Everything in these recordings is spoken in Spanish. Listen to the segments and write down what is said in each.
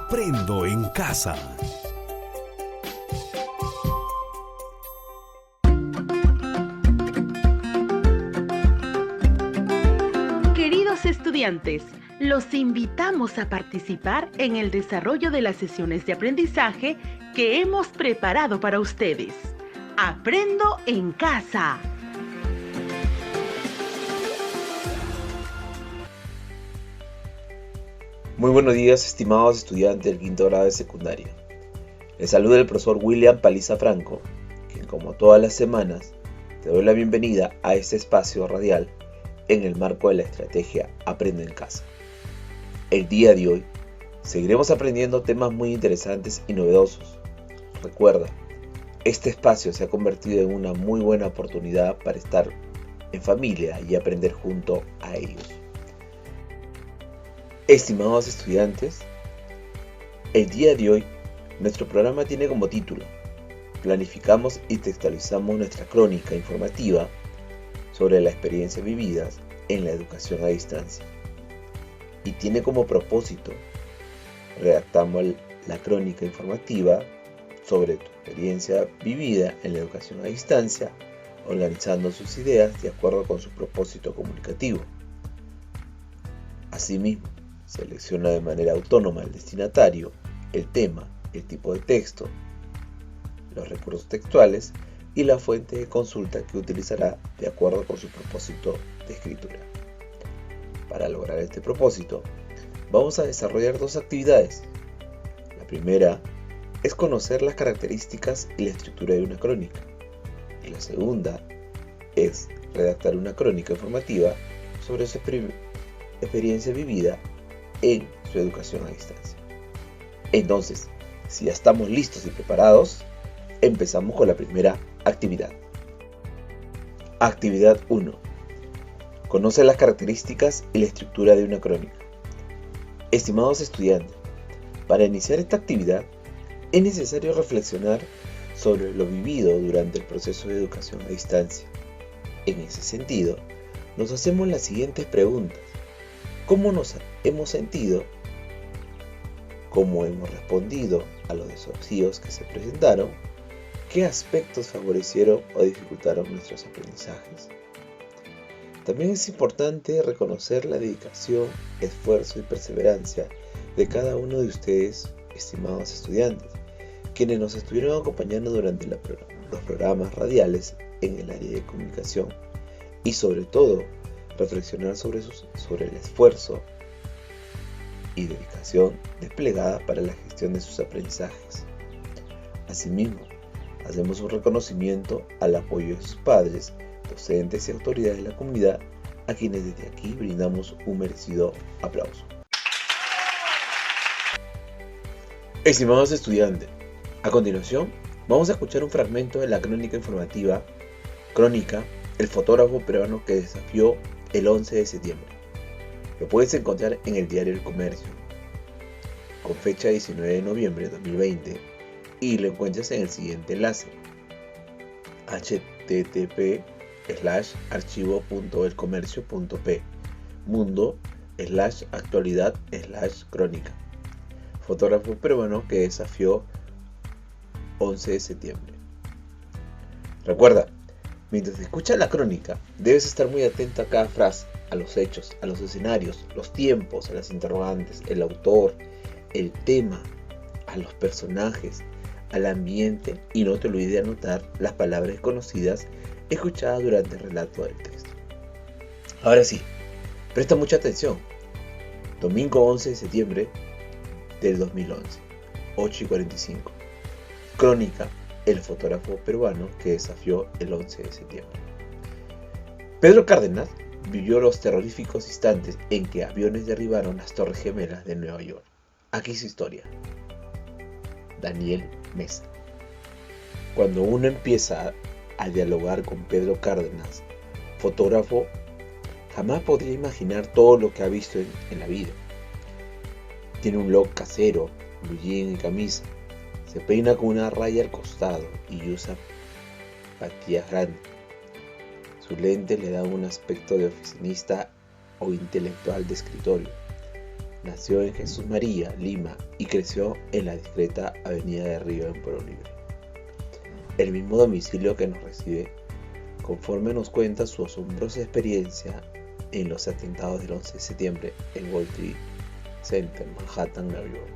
Aprendo en casa. Queridos estudiantes, los invitamos a participar en el desarrollo de las sesiones de aprendizaje que hemos preparado para ustedes. Aprendo en casa. Muy buenos días, estimados estudiantes del quinto grado de secundaria. Les saluda el profesor William Paliza Franco, quien como todas las semanas te doy la bienvenida a este espacio radial en el marco de la estrategia Aprende en Casa. El día de hoy seguiremos aprendiendo temas muy interesantes y novedosos. Recuerda, este espacio se ha convertido en una muy buena oportunidad para estar en familia y aprender junto a ellos. Estimados estudiantes, el día de hoy nuestro programa tiene como título Planificamos y textualizamos nuestra crónica informativa sobre las experiencias vividas en la educación a distancia. Y tiene como propósito, redactamos la crónica informativa sobre tu experiencia vivida en la educación a distancia, organizando sus ideas de acuerdo con su propósito comunicativo. Asimismo, selecciona de manera autónoma el destinatario, el tema, el tipo de texto, los recursos textuales y la fuente de consulta que utilizará de acuerdo con su propósito de escritura. Para lograr este propósito, vamos a desarrollar dos actividades. La primera es conocer las características y la estructura de una crónica. Y la segunda es redactar una crónica informativa sobre su experiencia vivida en su educación a distancia. Entonces, si ya estamos listos y preparados, empezamos con la primera actividad. Actividad 1. Conoce las características y la estructura de una crónica. Estimados estudiantes, para iniciar esta actividad es necesario reflexionar sobre lo vivido durante el proceso de educación a distancia. En ese sentido, nos hacemos las siguientes preguntas. ¿Cómo nos hemos sentido? ¿Cómo hemos respondido a los desafíos que se presentaron? ¿Qué aspectos favorecieron o dificultaron nuestros aprendizajes? También es importante reconocer la dedicación, esfuerzo y perseverancia de cada uno de ustedes, estimados estudiantes, quienes nos estuvieron acompañando durante los programas radiales en el área de comunicación y sobre todo reflexionar sobre el esfuerzo y dedicación desplegada para la gestión de sus aprendizajes. Asimismo, hacemos un reconocimiento al apoyo de sus padres, docentes y autoridades de la comunidad, a quienes desde aquí brindamos un merecido aplauso. Estimados estudiantes, a continuación vamos a escuchar un fragmento de la crónica informativa Crónica, el fotógrafo peruano que desafió el 11 de septiembre. Lo puedes encontrar en el diario El Comercio, con fecha 19 de noviembre de 2020, y lo encuentras en el siguiente enlace: http://archivo.elcomercio.p mundo/actualidad/crónica. Fotógrafo peruano que desafió 11 de septiembre. Recuerda, mientras escuchas la crónica, debes estar muy atento a cada frase, a los hechos, a los escenarios, los tiempos, a las interrogantes, el autor, el tema, a los personajes, al ambiente, y no te olvides de anotar las palabras conocidas escuchadas durante el relato del texto. Ahora sí, presta mucha atención. Domingo 11 de septiembre del 2011, 8:45. Crónica, el fotógrafo peruano que desafió el 11 de septiembre. Pedro Cárdenas vivió los terroríficos instantes en que aviones derribaron las Torres Gemelas de Nueva York. Aquí su historia. Daniel Mesa. Cuando uno empieza a dialogar con Pedro Cárdenas, fotógrafo, jamás podría imaginar todo lo que ha visto en la vida. Tiene un look casero, blue jean y camisa. Se peina con una raya al costado y usa patillas grandes. Sus lentes le dan un aspecto de oficinista o intelectual de escritorio. Nació en Jesús María, Lima, y creció en la discreta Avenida de Río en Pueblo Libre, el mismo domicilio que nos recibe, conforme nos cuenta su asombrosa experiencia en los atentados del 11 de septiembre en World Trade Center, Manhattan, Nueva York.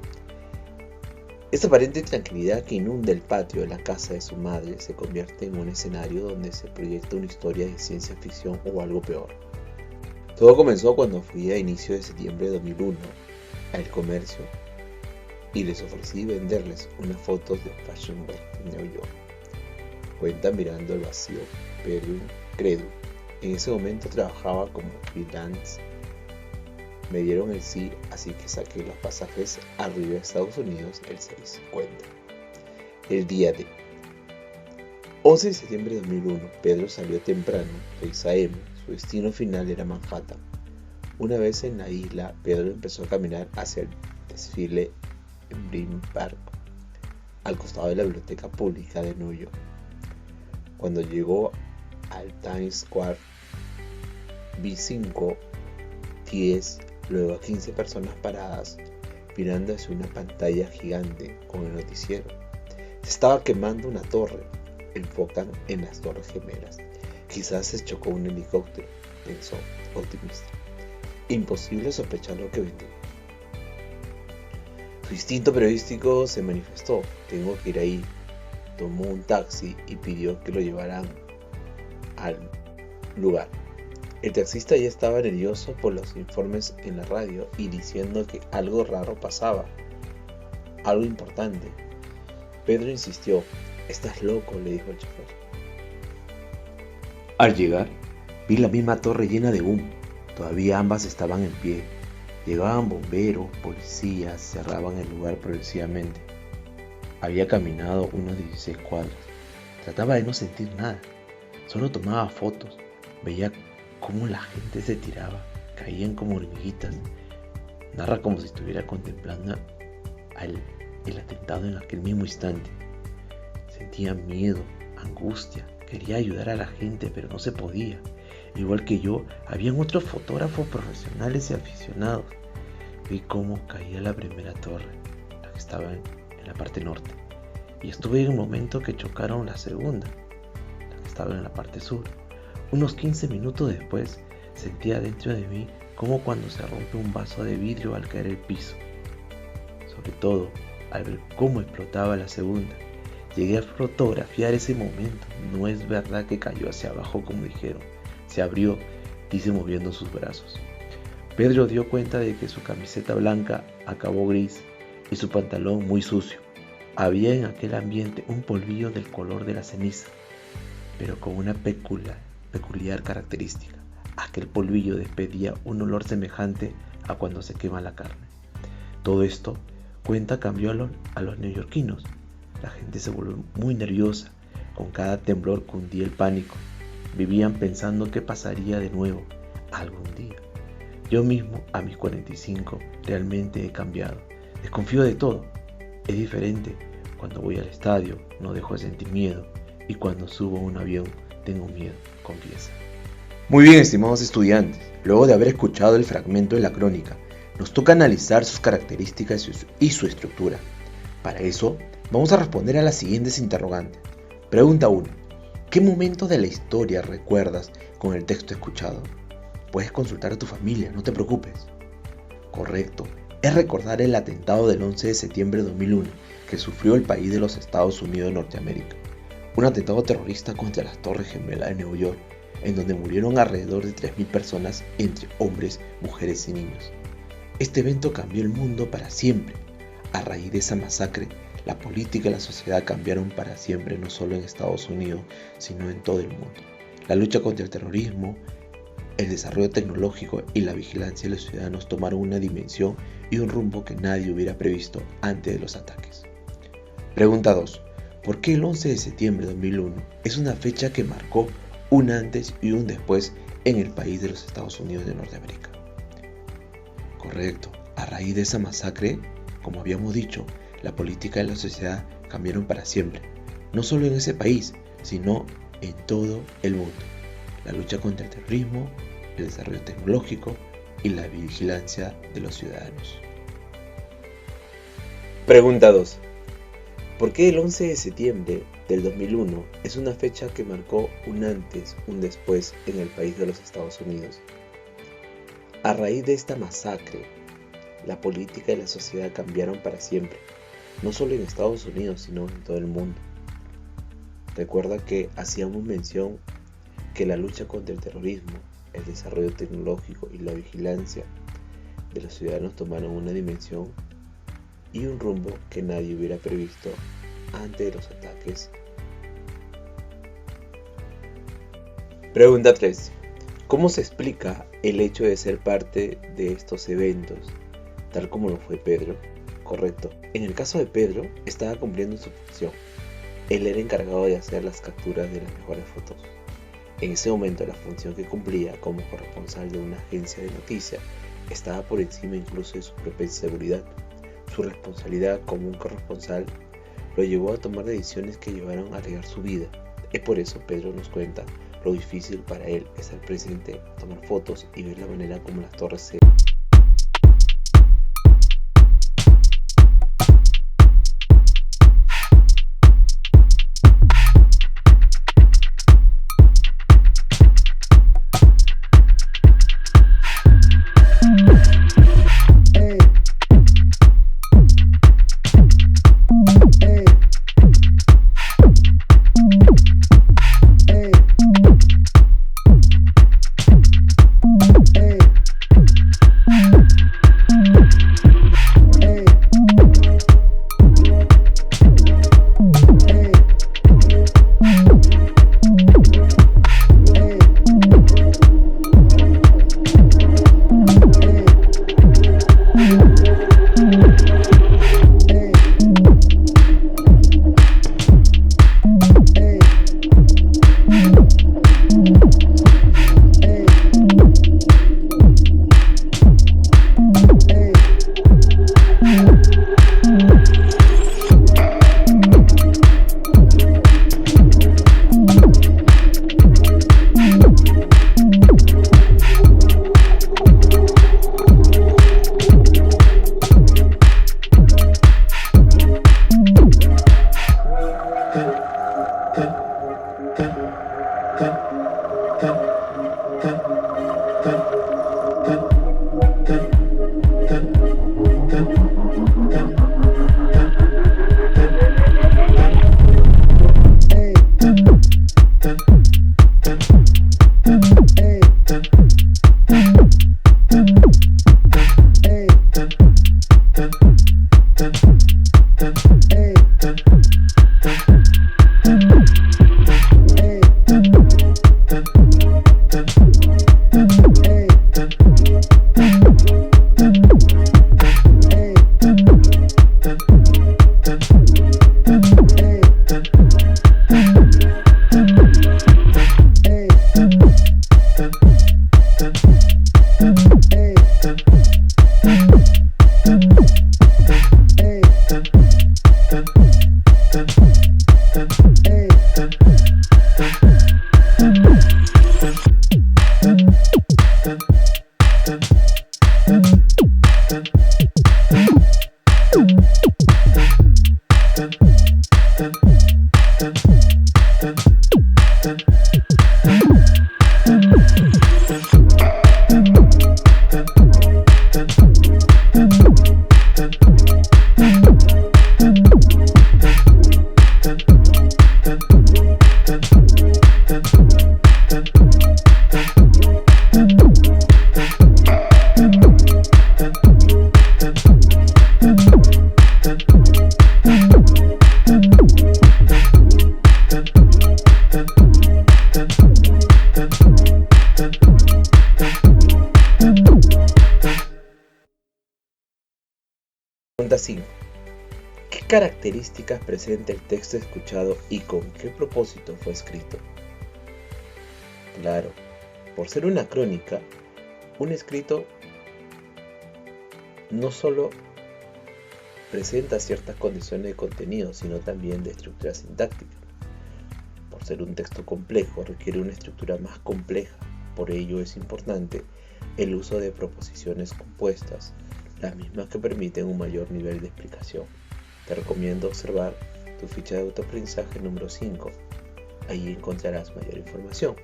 Esta aparente tranquilidad que inunda el patio de la casa de su madre se convierte en un escenario donde se proyecta una historia de ciencia ficción o algo peor. Todo comenzó cuando fui a inicio de septiembre de 2001 al Comercio y les ofrecí venderles unas fotos de Fashion Week en Nueva York. Cuenta mirando el vacío, pero incrédulo. En ese momento trabajaba como freelance. Me dieron el sí, así que saqué los pasajes arriba a Estados Unidos el 6. Cuenta. El día de 11 de septiembre de 2001, Pedro salió temprano, 6 a.m. Su destino final era Manhattan. Una vez en la isla, Pedro empezó a caminar hacia el desfile en Bryant Park, al costado de la Biblioteca Pública de Nueva York. Cuando llegó al Times Square, vi 5, 10, luego a 15 personas paradas mirando hacia una pantalla gigante con el noticiero. Se estaba quemando una torre. Enfocan en las Torres Gemelas. Quizás se chocó un helicóptero, pensó, optimista. Imposible sospechar lo que vendría. Su instinto periodístico se manifestó. Tengo que ir ahí. Tomó un taxi y pidió que lo llevaran al lugar. El taxista ya estaba nervioso por los informes en la radio y diciendo que algo raro pasaba, algo importante. Pedro insistió. «Estás loco», le dijo el chofer. Al llegar, vi la misma torre llena de humo. Todavía ambas estaban en pie. Llegaban bomberos, policías, cerraban el lugar progresivamente. Había caminado unos 16 cuadras. Trataba de no sentir nada. Solo tomaba fotos. Veía cómo la gente se tiraba. Caían como hormiguitas. Narra como si estuviera contemplando el atentado en aquel mismo instante. Sentía miedo, angustia, quería ayudar a la gente, pero no se podía. Igual que yo, habían otros fotógrafos profesionales y aficionados. Vi cómo caía la primera torre, la que estaba en la parte norte, y estuve en un momento que chocaron la segunda, la que estaba en la parte sur. Unos 15 minutos después, sentía dentro de mí como cuando se rompe un vaso de vidrio al caer al piso. Sobre todo, al ver cómo explotaba la segunda. Llegué a fotografiar ese momento. No es verdad que cayó hacia abajo como dijeron. Se abrió, dice moviendo sus brazos. Pedro dio cuenta de que su camiseta blanca acabó gris y su pantalón muy sucio. Había en aquel ambiente un polvillo del color de la ceniza, pero con una peculiar característica. Aquel polvillo despedía un olor semejante a cuando se quema la carne. Todo esto, cuenta, cambió a los neoyorquinos. La gente se volvió muy nerviosa. Con cada temblor cundía el pánico. Vivían pensando qué pasaría de nuevo algún día. Yo mismo, a mis 45, realmente he cambiado. Desconfío de todo. Es diferente. Cuando voy al estadio, no dejo de sentir miedo. Y cuando subo a un avión, tengo miedo, confiesa. Muy bien, estimados estudiantes. Luego de haber escuchado el fragmento de la crónica, nos toca analizar sus características y su estructura. Para eso, vamos a responder a las siguientes interrogantes. Pregunta 1. ¿Qué momento de la historia recuerdas con el texto escuchado? Puedes consultar a tu familia, no te preocupes. Correcto, es recordar el atentado del 11 de septiembre de 2001 que sufrió el país de los Estados Unidos de Norteamérica. Un atentado terrorista contra las Torres Gemelas de Nueva York, en donde murieron alrededor de 3.000 personas entre hombres, mujeres y niños. Este evento cambió el mundo para siempre. A raíz de esa masacre, la política y la sociedad cambiaron para siempre, no solo en Estados Unidos, sino en todo el mundo. La lucha contra el terrorismo, el desarrollo tecnológico y la vigilancia de los ciudadanos tomaron una dimensión y un rumbo que nadie hubiera previsto antes de los ataques. Pregunta 2. ¿Por qué el 11 de septiembre de 2001 es una fecha que marcó un antes y un después en el país de los Estados Unidos de Norteamérica? Correcto. A raíz de esa masacre, como habíamos dicho, la política y la sociedad cambiaron para siempre, no solo en ese país, sino en todo el mundo. La lucha contra el terrorismo, el desarrollo tecnológico, y la vigilancia de los ciudadanos. Pregunta 2. ¿Por qué el 11 de septiembre del 2001 es una fecha que marcó un antes, un después en el país de los Estados Unidos? A raíz de esta masacre, la política y la sociedad cambiaron para siempre, no solo en Estados Unidos, sino en todo el mundo. Recuerda que hacíamos mención que la lucha contra el terrorismo, el desarrollo tecnológico y la vigilancia de los ciudadanos tomaron una dimensión y un rumbo que nadie hubiera previsto antes de los ataques. Pregunta 3. ¿Cómo se explica el hecho de ser parte de estos eventos, tal como lo fue Pedro? Correcto. En el caso de Pedro, estaba cumpliendo su función. Él era encargado de hacer las capturas de las mejores fotos. En ese momento, la función que cumplía como corresponsal de una agencia de noticias estaba por encima incluso de su propia seguridad. Su responsabilidad como un corresponsal lo llevó a tomar decisiones que llevaron a arriesgar su vida. Es por eso Pedro nos cuenta lo difícil para él estar presente, tomar fotos y ver la manera como las torres se... Pregunta 5. ¿Qué características presenta el texto escuchado y con qué propósito fue escrito? Claro, por ser una crónica, un escrito no solo presenta ciertas condiciones de contenido, sino también de estructura sintáctica. Por ser un texto complejo, requiere una estructura más compleja. Por ello es importante el uso de proposiciones compuestas, las mismas que permiten un mayor nivel de explicación. Te recomiendo observar tu ficha de autoaprendizaje número 5. Ahí encontrarás mayor información.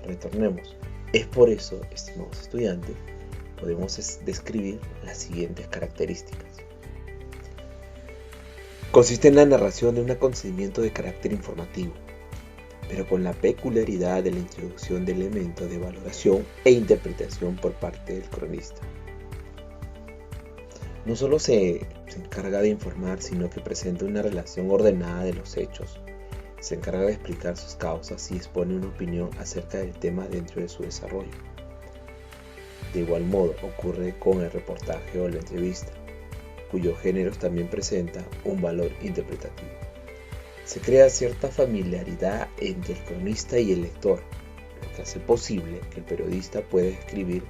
Retornemos. Es por eso, estimados estudiantes, podemos describir las siguientes características. Consiste en la narración de un acontecimiento de carácter informativo, pero con la peculiaridad de la introducción de elementos de valoración e interpretación por parte del cronista. No solo se encarga de informar, sino que presenta una relación ordenada de los hechos. Se encarga de explicar sus causas y expone una opinión acerca del tema dentro de su desarrollo. De igual modo ocurre con el reportaje o la entrevista, cuyos géneros también presenta un valor interpretativo. Se crea cierta familiaridad entre el cronista y el lector, lo que hace posible que el periodista pueda escribir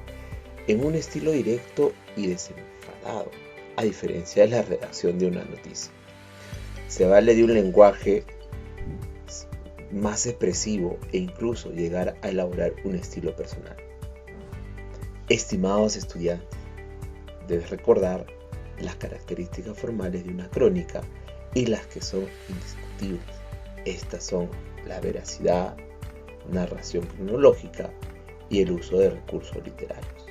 en un estilo directo y desenfadado, a diferencia de la redacción de una noticia. Se vale de un lenguaje más expresivo e incluso llegar a elaborar un estilo personal. Estimados estudiantes, debes recordar las características formales de una crónica y las que son indiscutibles. Estas son la veracidad, narración cronológica y el uso de recursos literarios.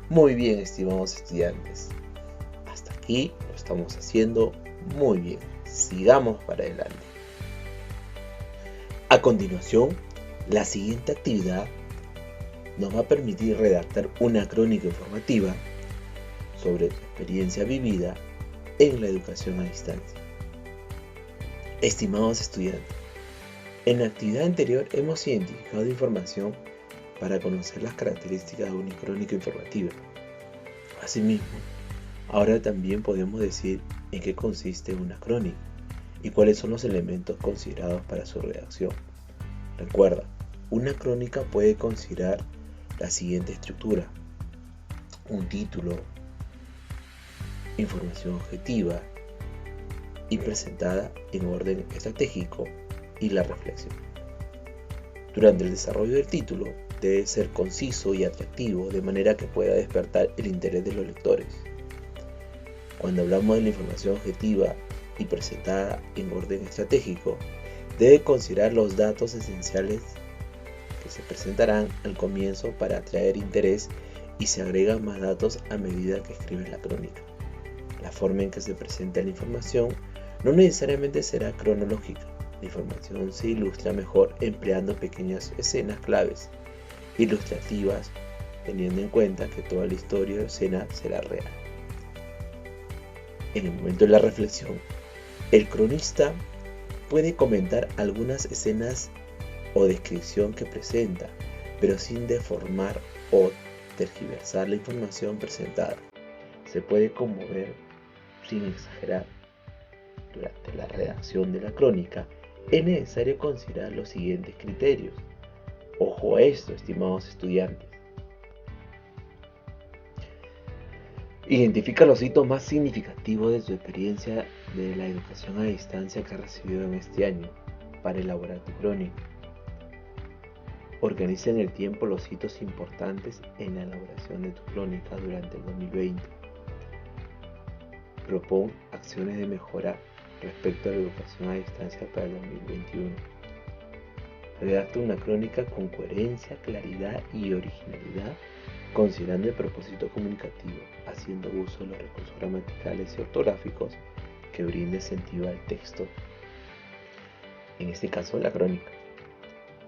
Muy bien, estimados estudiantes, hasta aquí lo estamos haciendo muy bien. Sigamos para adelante. A continuación, la siguiente actividad nos va a permitir redactar una crónica informativa sobre tu experiencia vivida en la educación a distancia. Estimados estudiantes, en la actividad anterior hemos identificado información para conocer las características de una crónica informativa. Asimismo, ahora también podemos decir en qué consiste una crónica y cuáles son los elementos considerados para su redacción. Recuerda, una crónica puede considerar la siguiente estructura: un título, información objetiva y presentada en orden estratégico, y la reflexión. Durante el desarrollo del título debe ser conciso y atractivo de manera que pueda despertar el interés de los lectores. Cuando hablamos de la información objetiva y presentada en orden estratégico, debe considerar los datos esenciales que se presentarán al comienzo para atraer interés y se agregan más datos a medida que escribes la crónica. La forma en que se presenta la información no necesariamente será cronológica. La información se ilustra mejor empleando pequeñas escenas claves, ilustrativas, teniendo en cuenta que toda la historia o escena será real. En el momento de la reflexión, el cronista puede comentar algunas escenas o descripción que presenta, pero sin deformar o tergiversar la información presentada. Se puede conmover sin exagerar. Durante la redacción de la crónica es necesario considerar los siguientes criterios. Ojo a esto, estimados estudiantes. Identifica los hitos más significativos de tu experiencia de la educación a distancia que has recibido en este año para elaborar tu crónica. Organiza en el tiempo los hitos importantes en la elaboración de tu crónica durante el 2020. Propón acciones de mejora respecto a la educación a distancia para el 2021. Redacta una crónica con coherencia, claridad y originalidad, considerando el propósito comunicativo, haciendo uso de los recursos gramaticales y ortográficos que brinde sentido al texto. En este caso, la crónica.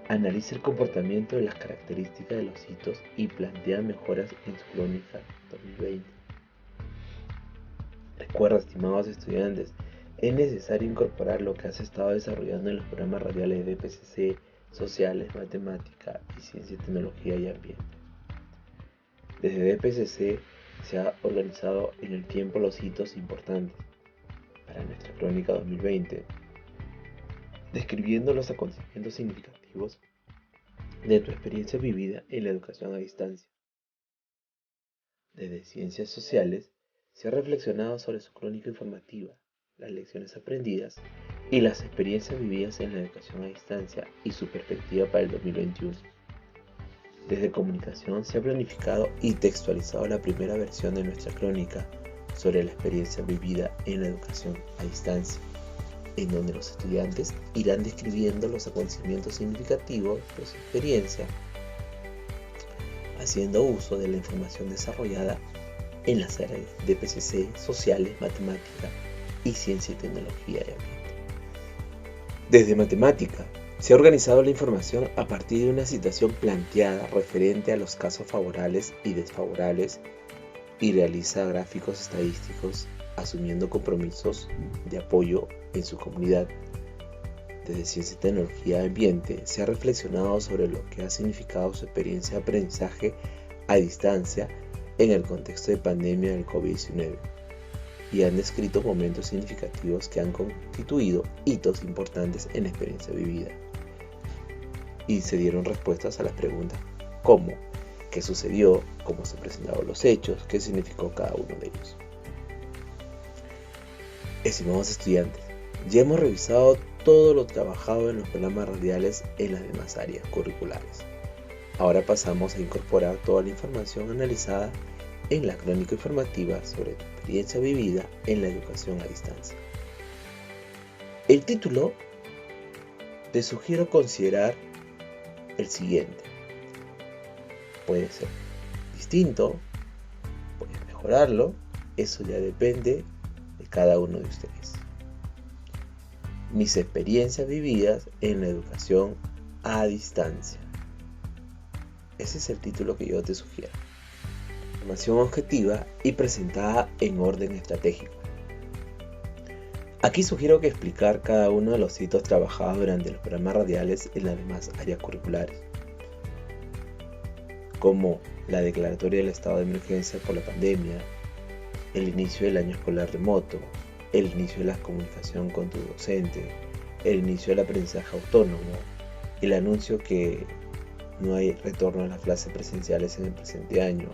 Analiza el comportamiento de las características de los hitos y plantea mejoras en su crónica 2020. Recuerda, estimados estudiantes, es necesario incorporar lo que has estado desarrollando en los programas radiales de PCC, sociales, matemática y ciencia, tecnología y ambiente. Desde DPCC se ha organizado en el tiempo los hitos importantes para nuestra crónica 2020, describiendo los acontecimientos significativos de tu experiencia vivida en la educación a distancia. Desde Ciencias Sociales se ha reflexionado sobre su crónica informativa, las lecciones aprendidas y las experiencias vividas en la educación a distancia y su perspectiva para el 2021. Desde Comunicación se ha planificado y textualizado la primera versión de nuestra crónica sobre la experiencia vivida en la educación a distancia, en donde los estudiantes irán describiendo los acontecimientos significativos de su experiencia, haciendo uso de la información desarrollada en las áreas de PCC, sociales, matemática y ciencia y tecnología y ambiente. Desde matemática, se ha organizado la información a partir de una situación planteada referente a los casos favorables y desfavorables y realiza gráficos estadísticos asumiendo compromisos de apoyo en su comunidad. Desde Ciencia y Tecnología y Ambiente se ha reflexionado sobre lo que ha significado su experiencia de aprendizaje a distancia en el contexto de pandemia del COVID-19 y han descrito momentos significativos que han constituido hitos importantes en la experiencia vivida. Y se dieron respuestas a las preguntas ¿cómo?, ¿qué sucedió?, ¿cómo se presentaron los hechos?, ¿qué significó cada uno de ellos? Estimados estudiantes, ya hemos revisado todo lo trabajado en los programas radiales en las demás áreas curriculares. Ahora pasamos a incorporar toda la información analizada en la crónica informativa sobre tu experiencia vivida en la educación a distancia. El título te sugiero considerar el siguiente. Puede ser distinto, puedes mejorarlo, eso ya depende de cada uno de ustedes. Mis experiencias vividas en la educación a distancia. Ese es el título que yo te sugiero. Información objetiva y presentada en orden estratégico. Aquí sugiero que explicar cada uno de los hitos trabajados durante los programas radiales en las demás áreas curriculares, como la declaratoria del estado de emergencia por la pandemia, el inicio del año escolar remoto, el inicio de la comunicación con tu docente, el inicio del aprendizaje autónomo, el anuncio que no hay retorno a las clases presenciales en el presente año,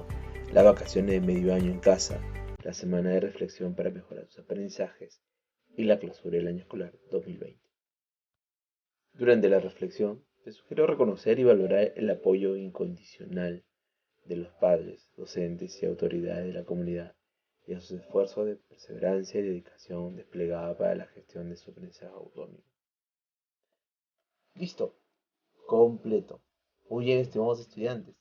las vacaciones de medio año en casa, la semana de reflexión para mejorar tus aprendizajes y la clausura del año escolar 2020. Durante la reflexión, te sugiero reconocer y valorar el apoyo incondicional de los padres, docentes y autoridades de la comunidad y a sus esfuerzos de perseverancia y dedicación desplegada para la gestión de su aprendizaje autónomo. Listo, completo. Muy bien, estimados estudiantes.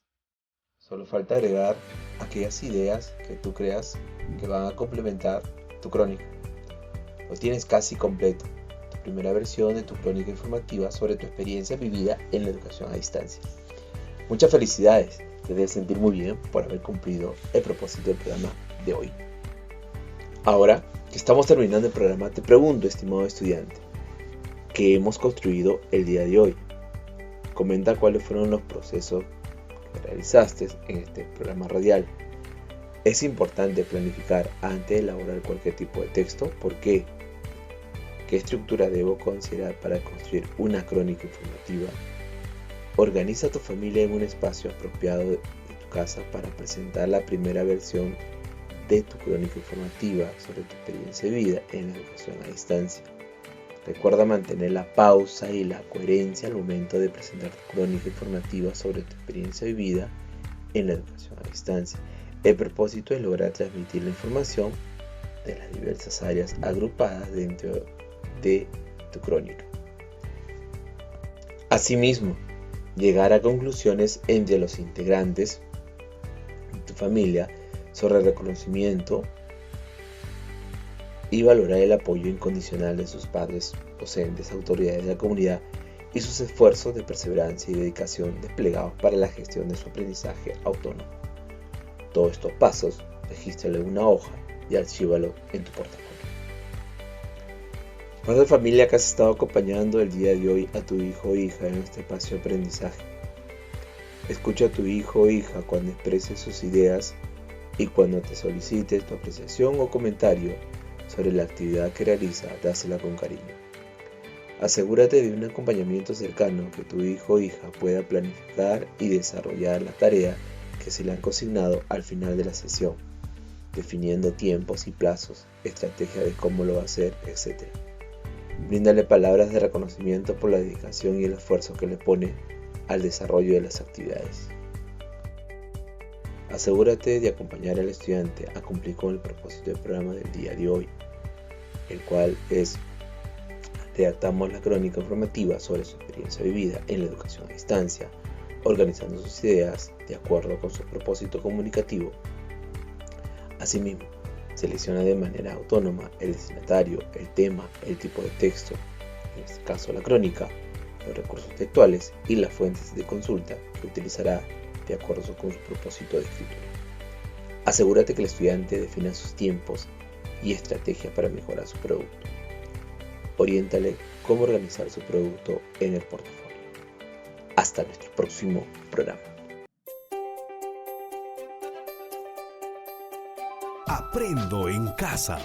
Solo falta agregar aquellas ideas que tú creas que van a complementar tu crónica. Lo tienes casi completo. Tu primera versión de tu crónica informativa sobre tu experiencia vivida en la educación a distancia. Muchas felicidades. Te debes sentir muy bien por haber cumplido el propósito del programa de hoy. Ahora que estamos terminando el programa, te pregunto, estimado estudiante, ¿qué hemos construido el día de hoy? Comenta cuáles fueron los procesos que realizaste en este programa radial. Es importante planificar antes de elaborar cualquier tipo de texto. ¿Por qué? ¿Qué estructura debo considerar para construir una crónica informativa? Organiza a tu familia en un espacio apropiado de tu casa para presentar la primera versión de tu crónica informativa sobre tu experiencia de vida en la educación a distancia. Recuerda mantener la pausa y la coherencia al momento de presentar tu crónica informativa sobre tu experiencia vivida en la educación a distancia. El propósito es lograr transmitir la información de las diversas áreas agrupadas dentro de tu crónica. Asimismo, llegar a conclusiones entre los integrantes de tu familia sobre el reconocimiento y valorar el apoyo incondicional de sus padres, docentes, autoridades de la comunidad y sus esfuerzos de perseverancia y dedicación desplegados para la gestión de su aprendizaje autónomo. Todos estos pasos, regístralo en una hoja y archívalo en tu portafolio. Padre de familia que has estado acompañando el día de hoy a tu hijo o hija en este espacio de aprendizaje. Escucha a tu hijo o hija cuando exprese sus ideas y cuando te solicite tu apreciación o comentario sobre la actividad que realiza, dásela con cariño. Asegúrate de un acompañamiento cercano que tu hijo o hija pueda planificar y desarrollar la tarea que se le han consignado al final de la sesión, definiendo tiempos y plazos, estrategia de cómo lo va a hacer, etc. Bríndale palabras de reconocimiento por la dedicación y el esfuerzo que le pone al desarrollo de las actividades. Asegúrate de acompañar al estudiante a cumplir con el propósito del programa del día de hoy, el cual es: redactamos la crónica informativa sobre su experiencia vivida en la educación a distancia, organizando sus ideas de acuerdo con su propósito comunicativo. Asimismo, selecciona de manera autónoma el destinatario, el tema, el tipo de texto, en este caso la crónica, los recursos textuales y las fuentes de consulta que utilizará de acuerdo con su propósito de escritura. Asegúrate que el estudiante defina sus tiempos y estrategias para mejorar su producto. Oriéntale cómo organizar su producto en el portafolio. Hasta nuestro próximo programa. Aprendo en casa.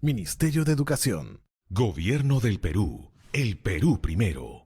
Ministerio de Educación. Gobierno del Perú. El Perú primero.